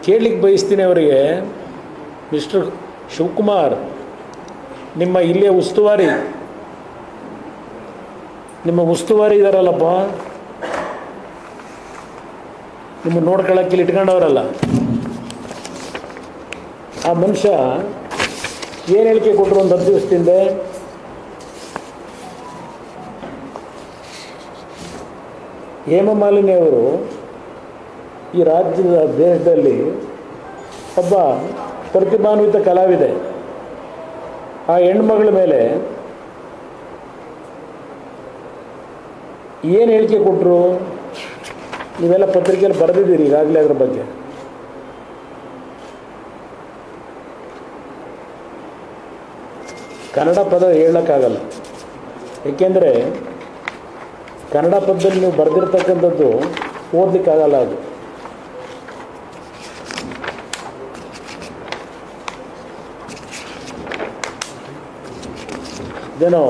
ಕೇಳಲಿಕ್ಕೆ ಬಯಸ್ತೀನಿ ಅವರಿಗೆ, ಮಿಸ್ಟರ್ ಶಿವಕುಮಾರ್, ನಿಮ್ಮ ಇಲ್ಲಿಯ ಉಸ್ತುವಾರಿ ಇದ್ದಾರಲ್ಲಪ್ಪ, ನಿಮ್ಮ ನೋಡ್ಕೊಳ್ಳೋಕ್ಕೆ ಇಲ್ಲಿ ಇಟ್ಕೊಂಡವರಲ್ಲ, ಆ ಮನುಷ್ಯ ಏನು ಹೇಳಿಕೆ ಕೊಟ್ಟರು ಒಂದು 10 ದಿವಸದಿಂದ? ಹೇಮಮಾಲಿನಿ ಅವರು ಈ ರಾಜ್ಯದ ದೇಶದಲ್ಲಿ ಒಬ್ಬ ಪ್ರತಿಭಾನ್ವಿತ ಕಲಾವಿದೆ. ಆ ಹೆಣ್ಮಗಳ ಮೇಲೆ ಏನು ಹೇಳಿಕೆ ಕೊಟ್ಟರು? ನೀವೆಲ್ಲ ಪತ್ರಿಕೆಯಲ್ಲಿ ಬರೆದಿದ್ದೀರಿ ಈಗಾಗಲೇ ಅದರ ಬಗ್ಗೆ. ಕನ್ನಡ ಪದ ಹೇಳೋಕ್ಕಾಗಲ್ಲ, ಏಕೆಂದರೆ ಕನ್ನಡ ಪದದಲ್ಲಿ ನೀವು ಬರೆದಿರ್ತಕ್ಕಂಥದ್ದು ಓದಲಿಕ್ಕಾಗಲ್ಲ. ಅದು ಇದೇನೋ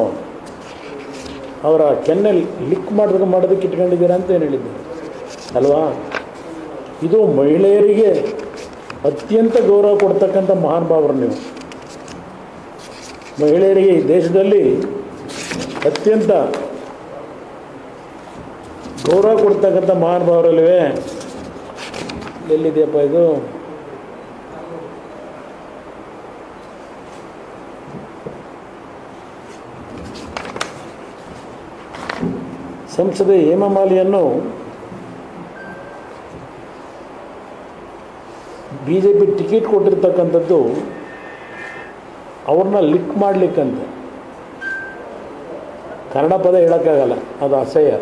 ಅವರ ಕೆನ್ನೆಲ್ ಲಿಕ್ ಮಾಡೋದಕ್ಕೆ ಇಟ್ಕೊಂಡಿದ್ದೀರಾ ಅಂತ ಏನು ಹೇಳಿದ್ದೆ ಅಲ್ವಾ? ಇದು ಮಹಿಳೆಯರಿಗೆ ಅತ್ಯಂತ ಗೌರವ ಕೊಡ್ತಕ್ಕಂಥ ಮಹಾನುಭಾವರು ನೀವು. ಮಹಿಳೆಯರಿಗೆ ಈ ದೇಶದಲ್ಲಿ ಅತ್ಯಂತ ಗೌರವ ಕೊಡ್ತಕ್ಕಂಥ ಮಹಾನುಭಾವರಲ್ಲಿವೆ. ಎಲ್ಲಿದೆಯಪ್ಪ ಇದು? ಸಂಸದೆ ಹೇಮಮಾಲಿನಿಯನ್ನು BJP ಟಿಕೆಟ್ ಕೊಟ್ಟಿರ್ತಕ್ಕಂಥದ್ದು ಅವ್ರನ್ನ ಲಿಕ್ ಮಾಡಲಿಕ್ಕಂತ. ಕನ್ನಡ ಪದ ಹೇಳೋಕ್ಕಾಗಲ್ಲ, ಅದು ಅಸಹ್ಯ.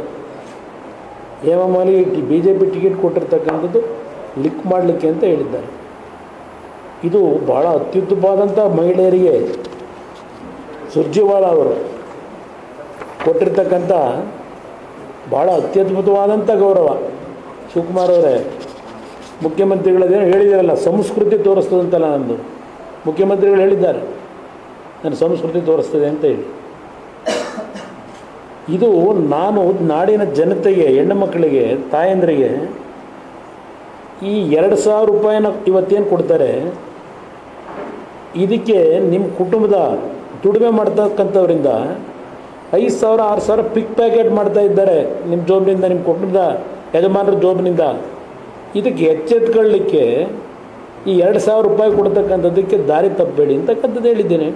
ಹೇಮಮಾಲಿನಿಗೆ BJP ಟಿಕೆಟ್ ಕೊಟ್ಟಿರ್ತಕ್ಕಂಥದ್ದು ಲಿಕ್ ಮಾಡಲಿಕ್ಕೆ ಅಂತ ಹೇಳಿದ್ದಾರೆ. ಇದು ಭಾಳ ಅತ್ಯುತ್ತಮವಾದಂಥ ಮಹಿಳೆಯರಿಗೆ ಸುರ್ಜೇವಾಲಾ ಅವರು ಕೊಟ್ಟಿರ್ತಕ್ಕಂಥ ಭಾಳ ಅತ್ಯದ್ಭುತವಾದಂಥ ಗೌರವ. ಶಿವಕುಮಾರ್ ಅವರೇ, ಮುಖ್ಯಮಂತ್ರಿಗಳದೇನು ಹೇಳಿದಾರಲ್ಲ, ಸಂಸ್ಕೃತಿ ತೋರಿಸ್ತದಂತಲ್ಲ ನಂದು. ಮುಖ್ಯಮಂತ್ರಿಗಳು ಹೇಳಿದ್ದಾರೆ ನನ್ನ ಸಂಸ್ಕೃತಿ ತೋರಿಸ್ತದೆ ಅಂತ ಹೇಳಿ. ಇದು ನಾನು ನಾಡಿನ ಜನತೆಗೆ, ಹೆಣ್ಣು ಮಕ್ಕಳಿಗೆ, ತಾಯಂದರಿಗೆ ಈ 2,000 ರೂಪಾಯಿನ ಇವತ್ತೇನು ಕೊಡ್ತಾರೆ, ಇದಕ್ಕೆ ನಿಮ್ಮ ಕುಟುಂಬದ ದುಡಿಮೆ ಮಾಡ್ತಕ್ಕಂಥವ್ರಿಂದ 5,000 6,000 ಪಿಕ್ ಪ್ಯಾಕೆಟ್ ಮಾಡ್ತಾ ಇದ್ದಾರೆ ನಿಮ್ಮ ಜೋಬ್ನಿಂದ, ನಿಮ್ಮ ಕುಟುಂಬದ ಯಜಮಾನರ ಜೋಬ್ನಿಂದ. ಇದಕ್ಕೆ ಎಚ್ಚೆತ್ಕೊಳ್ಳಲಿಕ್ಕೆ ಈ 2,000 ರೂಪಾಯಿ ಕೊಡ್ತಕ್ಕಂಥದ್ದಕ್ಕೆ ದಾರಿ ತಪ್ಪಬೇಡಿ ಅಂತಕ್ಕಂಥದ್ದು ಹೇಳಿದ್ದೇನೆ.